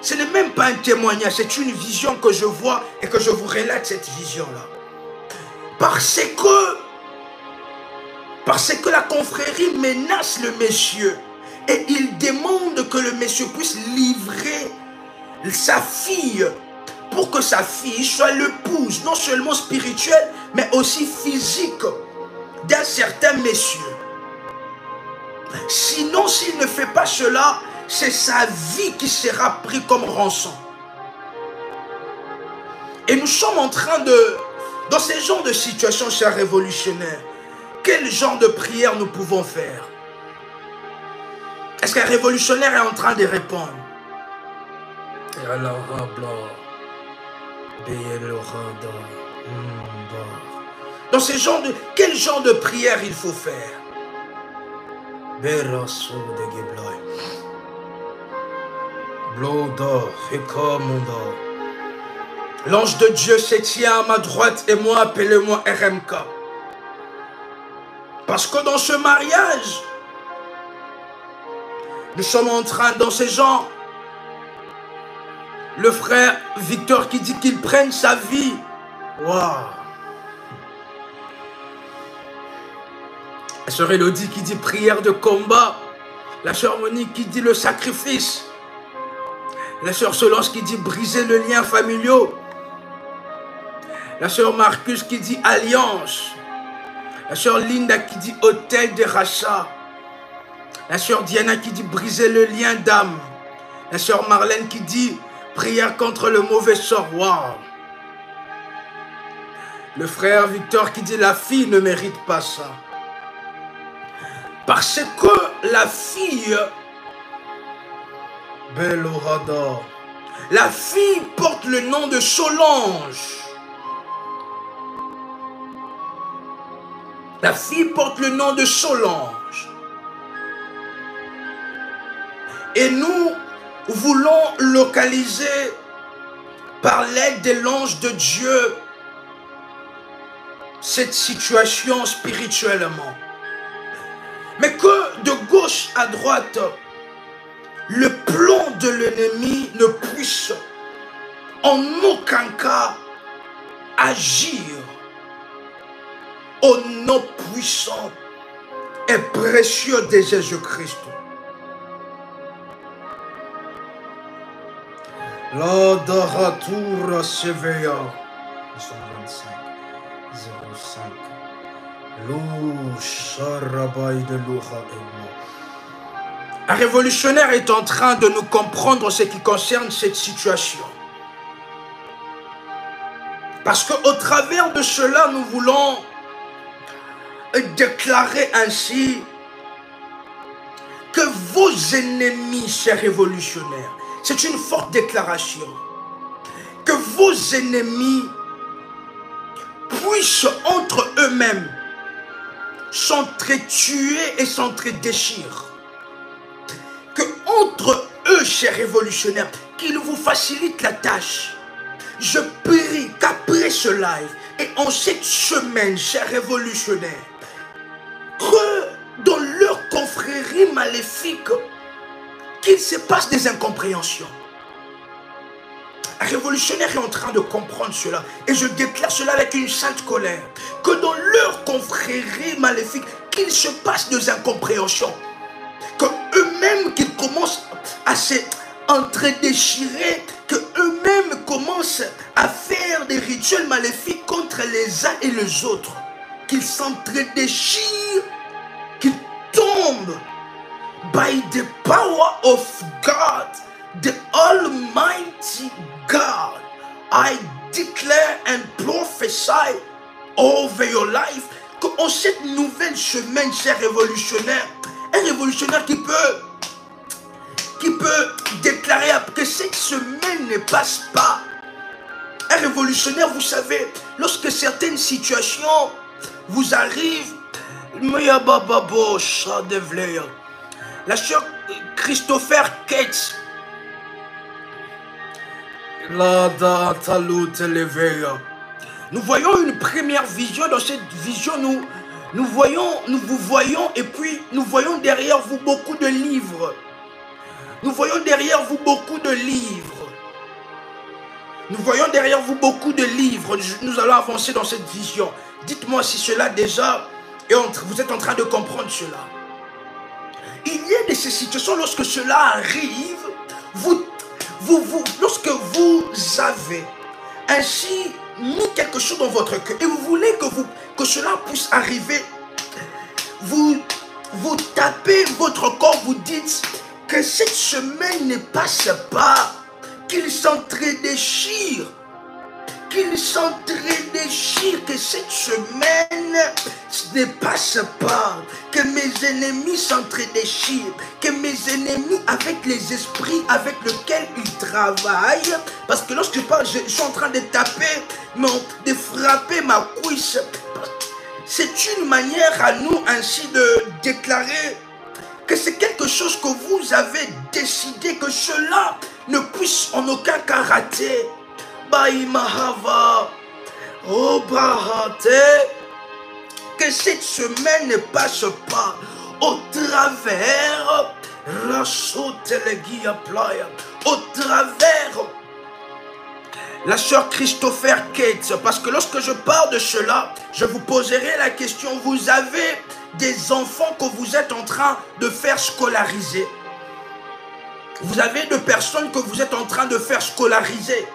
A: ce n'est même pas un témoignage, c'est une vision que je vois et que je vous relate cette vision-là. Parce que la confrérie menace le monsieur et il demande que le monsieur puisse livrer sa fille pour que sa fille soit l'épouse, non seulement spirituelle, mais aussi physique d'un certain monsieur. Sinon, s'il ne fait pas cela, c'est sa vie qui sera prise comme rançon. Et nous sommes en train de, dans ces genres de situations, chers révolutionnaires, quel genre de prière nous pouvons faire? Est-ce qu'un révolutionnaire est en train de répondre? Dans ces genres de, quel genre de prière il faut faire? L'ange de Dieu se tient à ma droite et moi, appelez-moi RMK. Parce que dans ce mariage, nous sommes en train, dans ces gens, le frère Victor qui dit qu'il prenne sa vie. Waouh! La sœur Elodie qui dit prière de combat. La sœur Monique qui dit le sacrifice. La sœur Solange qui dit briser le lien familial. La sœur Marcus qui dit alliance. La sœur Linda qui dit hôtel de rachat. La sœur Diana qui dit briser le lien d'âme. La sœur Marlène qui dit prière contre le mauvais sort. Waouh! Le frère Victor qui dit la fille ne mérite pas ça. Parce que la fille, la fille porte le nom de Solange. La fille porte le nom de Solange. Et nous voulons localiser par l'aide de l'ange de Dieu cette situation spirituellement. Mais que de gauche à droite, le plan de l'ennemi ne puisse en aucun cas agir au nom puissant et précieux de Jésus-Christ. La Daratura Sevilla 125 05 Lou Sharabai de Loura et moi. Un révolutionnaire est en train de nous comprendre ce qui concerne cette situation. Parce qu'au travers de cela, nous voulons déclarer ainsi que vos ennemis, chers révolutionnaires, c'est une forte déclaration, que vos ennemis puissent entre eux-mêmes s'entretuer et s'entredéchirer. Que entre eux, chers révolutionnaires, qu'ils vous facilitent la tâche. Je prie qu'après ce live et en cette semaine, chers révolutionnaires, que dans leur confrérie maléfique, qu'il se passe des incompréhensions. Un révolutionnaire est en train de comprendre cela. Et je déclare cela avec une sainte colère. Que dans leur confrérie maléfique, qu'il se passe des incompréhensions. Que eux-mêmes qu'ils commencent à se entredéchirer, que eux-mêmes commencent à faire des rituels maléfiques contre les uns et les autres. Qu'ils s'entredéchirent, qu'ils tombent. By the power of God, the Almighty God, I declare and prophesy over your life qu'en cette nouvelle semaine, cher révolutionnaire, un révolutionnaire qui peut déclarer que cette semaine ne passe pas. Un révolutionnaire, vous savez, lorsque certaines situations vous arrivent, la sœur Christopher Cates, nous voyons une première vision. Dans cette vision, nous vous voyons, et puis nous voyons derrière vous beaucoup de livres. Nous voyons derrière vous beaucoup de livres. Nous voyons derrière vous beaucoup de livres. Nous allons avancer dans cette vision. Dites-moi si cela déjà, vous êtes en train de comprendre cela. Il y a de ces situations, lorsque cela arrive, lorsque vous avez ainsi mis quelque chose dans votre cœur et vous voulez que cela puisse arriver, vous tapez votre corps, vous dites que cette semaine ne passe pas, qu'il s'entredéchire, que cette semaine ne passe pas, que mes ennemis s'entredéchirent, que mes ennemis avec les esprits avec lesquels ils travaillent, parce que lorsque je parle, je suis en train de taper, de frapper ma cuisse. C'est une manière à nous ainsi de déclarer que c'est quelque chose que vous avez décidé, que cela ne puisse en aucun cas rater. Que cette semaine ne passe pas au travers la sœur Christopher Cates, parce que lorsque je parle de cela, je vous poserai la question, vous avez des enfants que vous êtes en train de faire scolariser. Vous avez des personnes que vous êtes en train de faire scolariser.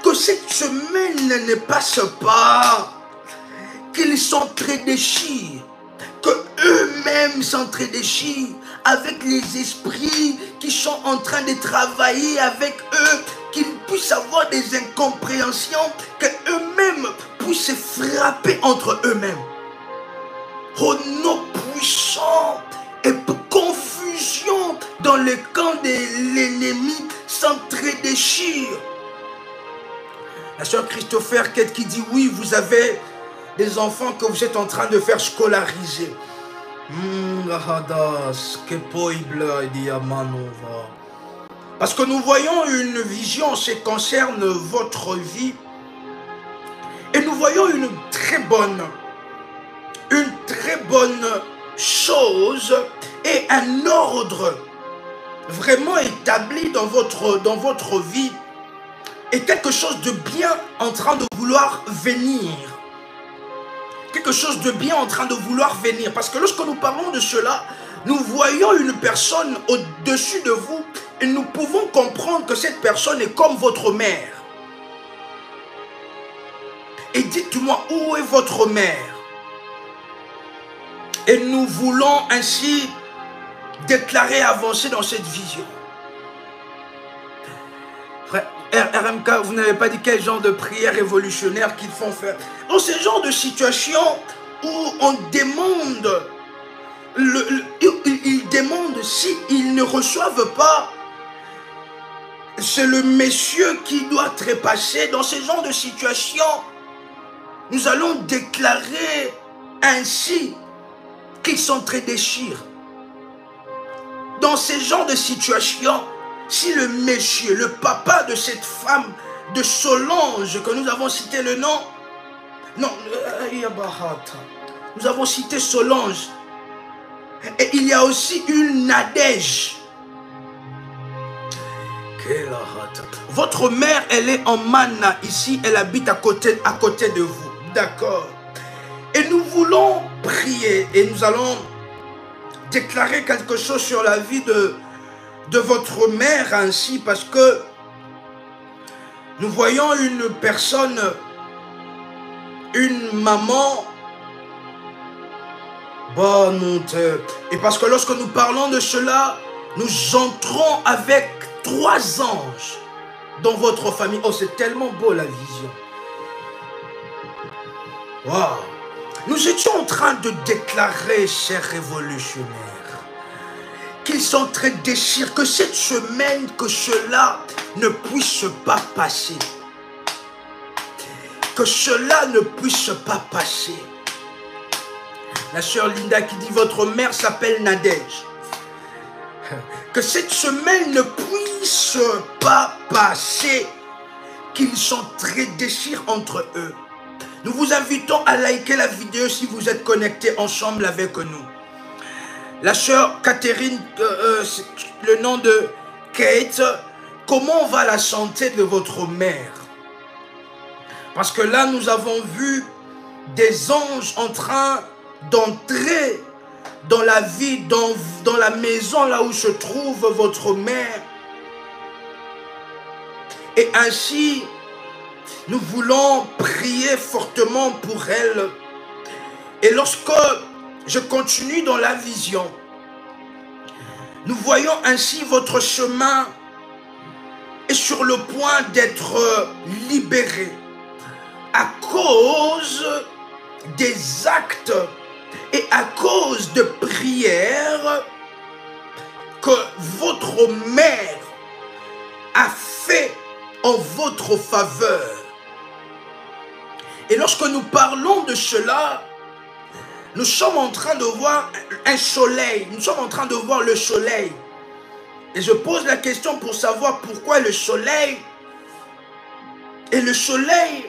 A: Que cette semaine ne passe pas, qu'ils s'entredéchirent, que eux-mêmes s'entredéchirent avec les esprits qui sont en train de travailler avec eux, qu'ils puissent avoir des incompréhensions, que eux-mêmes puissent se frapper entre eux-mêmes. Au nom puissant et confusion dans le camp de l'ennemi s'entredéchire. La sœur Christopher Cates qui dit oui, vous avez des enfants que vous êtes en train de faire scolariser. Parce que nous voyons une vision, ce qui concerne votre vie. Et nous voyons une très bonne chose et un ordre vraiment établi dans votre vie. Et quelque chose de bien en train de vouloir venir. Quelque chose de bien en train de vouloir venir. Parce que lorsque nous parlons de cela, nous voyons une personne au-dessus de vous et nous pouvons comprendre que cette personne est comme votre mère. Et dites-moi, où est votre mère? Et nous voulons ainsi déclarer, avancer dans cette vision. Frère, RMK, vous n'avez pas dit quel genre de prière révolutionnaire qu'ils font faire. Dans ce genre de situation où on demande, ils demandent s'ils ne reçoivent pas, c'est le monsieur qui doit trépasser. Dans ce genre de situation, nous allons déclarer ainsi qu'ils sont très déchirés. Dans ce genre de situation, si le monsieur, le papa de cette femme de Solange, que nous avons cité le nom, non, nous avons cité Solange, et il y a aussi une Nadège. Votre mère, elle est en Mana, ici, elle habite à côté de vous, d'accord? Et nous voulons prier, et nous allons déclarer quelque chose sur la vie de votre mère ainsi, parce que nous voyons une personne, une maman, et parce que lorsque nous parlons de cela, nous entrons avec 3 anges dans votre famille. Oh, c'est tellement beau la vision. Waouh! Nous étions en train de déclarer, chers révolutionnaires, qu'ils sont très déchirés, que cette semaine, que cela ne puisse pas passer. Que cela ne puisse pas passer. La sœur Linda qui dit, votre mère s'appelle Nadège. Que cette semaine ne puisse pas passer, qu'ils sont très déchirés entre eux. Nous vous invitons à liker la vidéo si vous êtes connectés ensemble avec nous. La sœur Catherine, le nom de Kate, comment va la santé de votre mère? Parce que là, nous avons vu des anges en train d'entrer dans la vie, dans la maison là où se trouve votre mère. Et ainsi, nous voulons prier fortement pour elle. Et lorsque je continue dans la vision, nous voyons ainsi votre chemin est sur le point d'être libéré à cause des actes et à cause de prières que votre mère a fait en votre faveur. Et lorsque nous parlons de cela, nous sommes en train de voir un soleil. Nous sommes en train de voir le soleil. Et je pose la question pour savoir pourquoi le soleil. Et le soleil,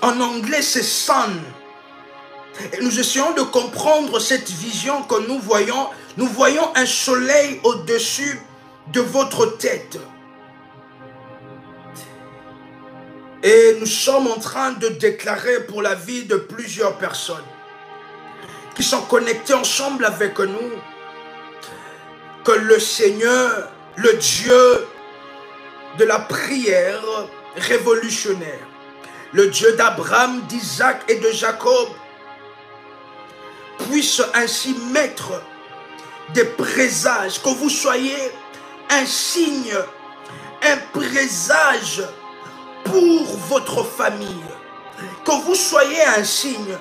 A: en anglais c'est sun. Et nous essayons de comprendre cette vision que nous voyons. Nous voyons un soleil au-dessus de votre tête. Et nous sommes en train de déclarer pour la vie de plusieurs personnes qui sont connectées ensemble avec nous que le Seigneur, le Dieu de la prière révolutionnaire, le Dieu d'Abraham, d'Isaac et de Jacob, puisse ainsi mettre des présages, que vous soyez un signe, un présage pour votre famille, que vous soyez un signe,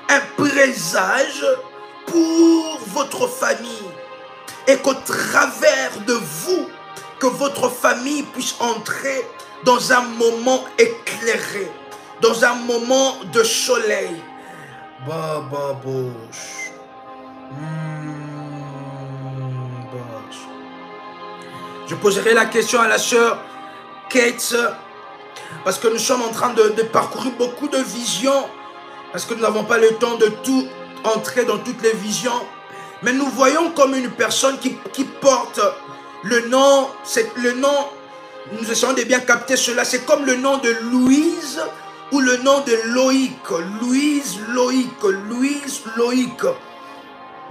A: un présage pour votre famille, et qu'au travers de vous, que votre famille puisse entrer dans un moment éclairé, dans un moment de soleil. Baba Bosch. Je poserai la question à la sœur Kate, parce que nous sommes en train de parcourir beaucoup de visions, parce que nous n'avons pas le temps de tout entrer dans toutes les visions. Mais nous voyons comme une personne qui porte le nom, nous essayons de bien capter cela, c'est comme le nom de Louise ou le nom de Loïc. Louise Loïc.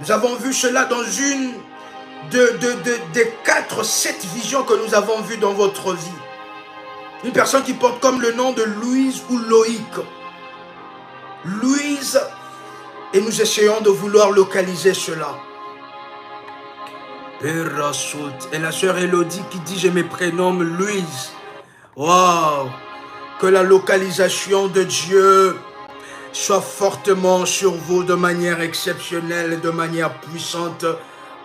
A: Nous avons vu cela dans une des 4-7 visions que nous avons vues dans votre vie. Une personne qui porte comme le nom de Louise ou Loïc. Louise, et nous essayons de vouloir localiser cela. Et la sœur Elodie qui dit, je me prénomme Louise. Waouh! Que la localisation de Dieu soit fortement sur vous de manière exceptionnelle, de manière puissante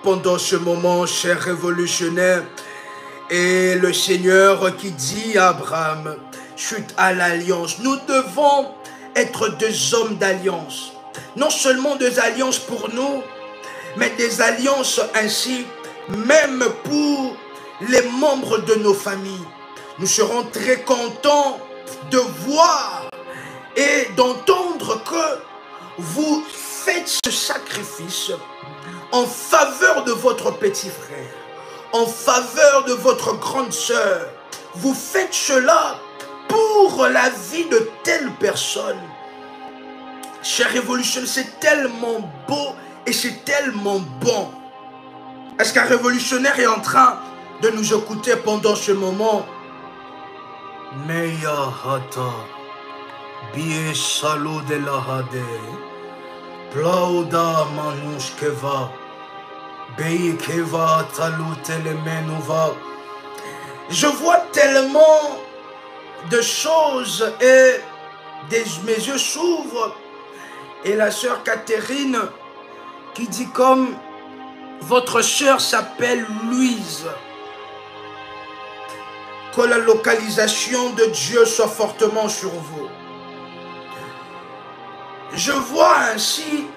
A: pendant ce moment, cher révolutionnaire. Et le Seigneur qui dit à Abraham, suite à l'alliance, nous devons être des hommes d'alliance. Non seulement des alliances pour nous, mais des alliances ainsi, même pour les membres de nos familles. Nous serons très contents de voir et d'entendre que vous faites ce sacrifice en faveur de votre petit frère, en faveur de votre grande sœur. Vous faites cela pour la vie de telle personne. Cher Révolution, c'est tellement beau et c'est tellement bon. Est-ce qu'un révolutionnaire est en train de nous écouter pendant ce moment? Meya hata, bie salo de la hade, plauda manush keva, bei keva talute le menuva. Je vois tellement de choses et mes yeux s'ouvrent. Et la sœur Catherine qui dit comme votre sœur s'appelle Louise. Que la localisation de Dieu soit fortement sur vous. Je vois ainsi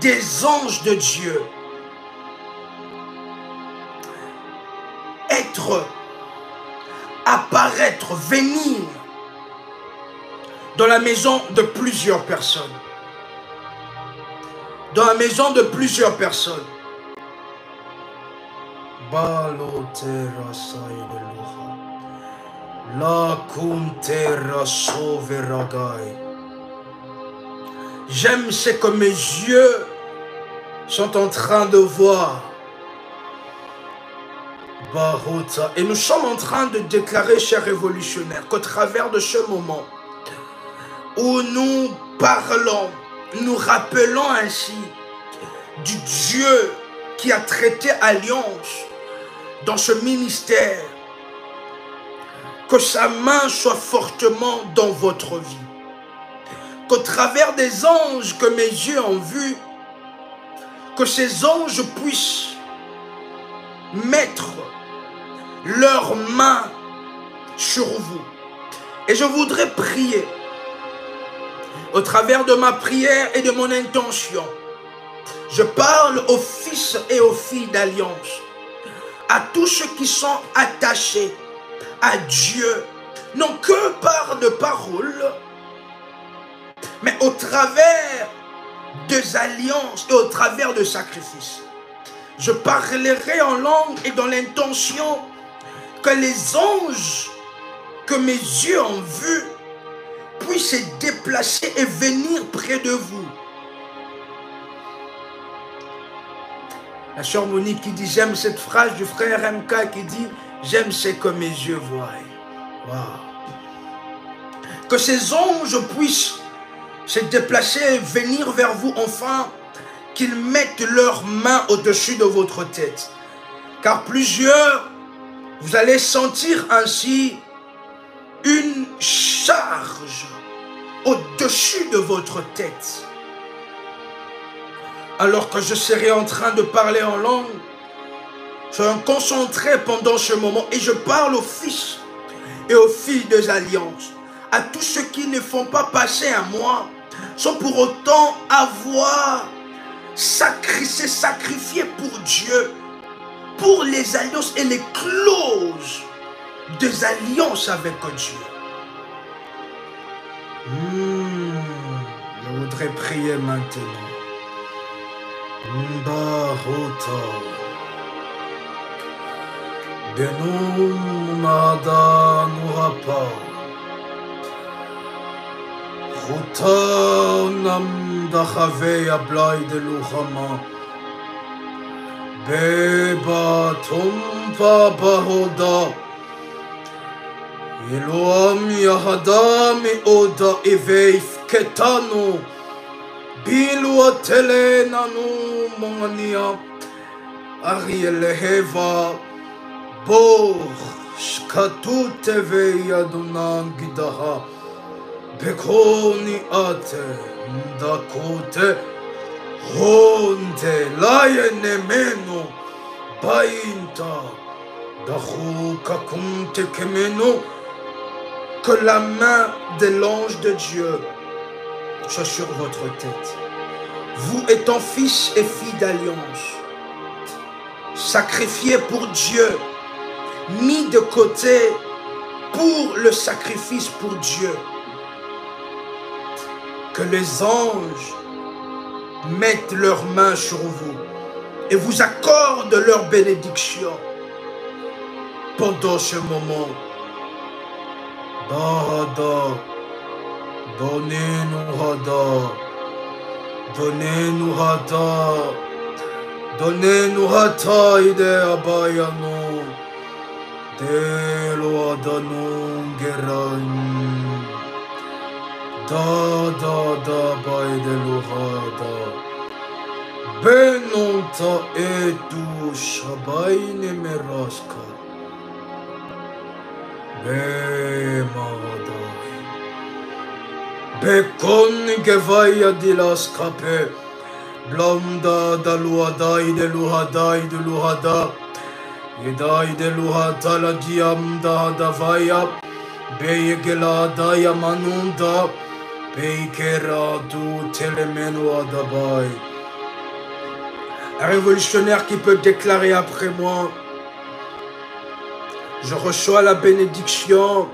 A: des anges de Dieu apparaître, venir dans la maison de plusieurs personnes. Dans la maison de plusieurs personnes. J'aime ce que mes yeux sont en train de voir. Et nous sommes en train de déclarer, chers révolutionnaires, qu'au travers de ce moment où nous parlons, nous rappelons ainsi du Dieu qui a traité alliance dans ce ministère, que sa main soit fortement dans votre vie, qu'au travers des anges que mes yeux ont vus, que ces anges puissent mettre leurs mains sur vous. Et je voudrais prier au travers de ma prière et de mon intention. Je parle aux fils et aux filles d'alliance, à tous ceux qui sont attachés à Dieu, non que par de paroles, mais au travers des alliances et au travers de sacrifices. Je parlerai en langue et dans l'intention que les anges que mes yeux ont vus puissent se déplacer et venir près de vous. La sœur Monique qui dit, j'aime cette phrase du frère MK qui dit, j'aime ce que mes yeux voient. Wow. Que ces anges puissent se déplacer et venir vers vous, enfin, qu'ils mettent leurs mains au-dessus de votre tête. Car plusieurs, vous allez sentir ainsi une charge au-dessus de votre tête. Alors que je serai en train de parler en langue, soyons concentrés pendant ce moment et je parle aux fils et aux filles des alliances, à tous ceux qui ne font pas passer à moi, sans pour autant avoir sacrifié pour Dieu, pour les alliances et les clauses des alliances avec Dieu. Je voudrais prier maintenant. Mbarota Benum Nada Nuhapa Rutanam Dachave Ablai de Luhama Beba Tumpa Bahoda Eloam Yahadam Oda Eveif Ketano Bilua Telenanu Mongania Arieleheva Bor Shkatuteve Yadunan Gidaha Bekoni Ate Ndakote Honte Layene Meno Bainta Dahu Kakunte Kemeno. Que la main de l'ange de Dieu soit sur votre tête. Vous étant fils et filles d'alliance, sacrifiés pour Dieu, mis de côté pour le sacrifice pour Dieu. Que les anges mettent leurs mains sur vous et vous accordent leur bénédiction pendant ce moment. Dada, donnez-nous Hada, donnez-nous Hada, donnez-nous Hata ide abayano, delo adano geran, da baide lohada, benonta etu shabaine meraska. Bekon gevaya dilas kape blanda daluada ide luhada yeda ide luhada la diam da davaya beyegela daya manunda beykera du telemenu adabai. Un révolutionnaire qui peut déclarer après moi: je reçois la bénédiction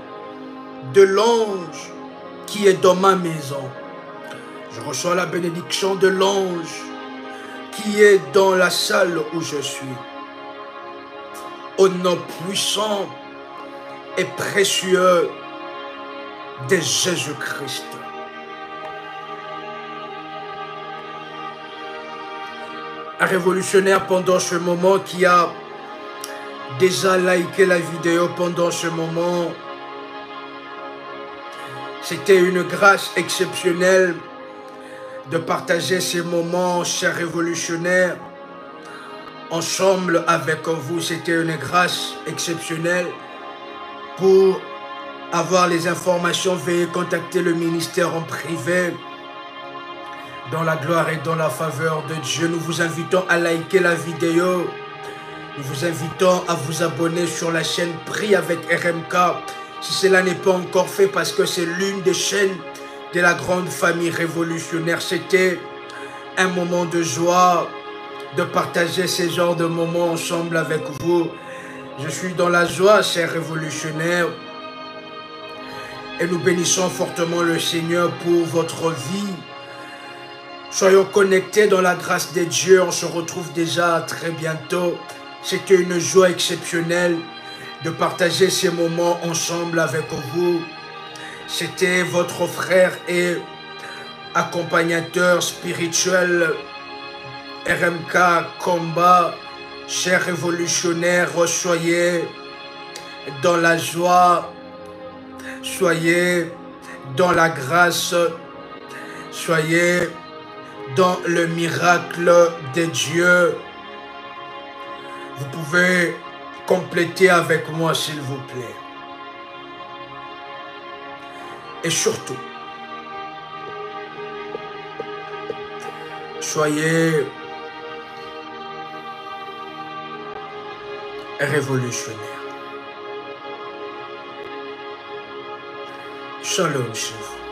A: de l'ange qui est dans ma maison. Je reçois la bénédiction de l'ange qui est dans la salle où je suis. Au nom puissant et précieux de Jésus-Christ. Un révolutionnaire pendant ce moment qui a déjà liké la vidéo pendant ce moment. C'était une grâce exceptionnelle de partager ces moments, chers révolutionnaires, ensemble avec vous. C'était une grâce exceptionnelle. Pour avoir les informations, veuillez contacter le ministère en privé. Dans la gloire et dans la faveur de Dieu, nous vous invitons à liker la vidéo. Nous vous invitons à vous abonner sur la chaîne Prie avec RMK. Si cela n'est pas encore fait, parce que c'est l'une des chaînes de la grande famille révolutionnaire. C'était un moment de joie de partager ces genres de moments ensemble avec vous. Je suis dans la joie, chers révolutionnaires. Et nous bénissons fortement le Seigneur pour votre vie. Soyons connectés dans la grâce de Dieu. On se retrouve déjà très bientôt. C'était une joie exceptionnelle de partager ces moments ensemble avec vous. C'était votre frère et accompagnateur spirituel RMK Combat. Chers révolutionnaires, soyez dans la joie, soyez dans la grâce, soyez dans le miracle de Dieu. Vous pouvez compléter avec moi, s'il vous plaît. Et surtout, soyez révolutionnaires. Shalom chez vous.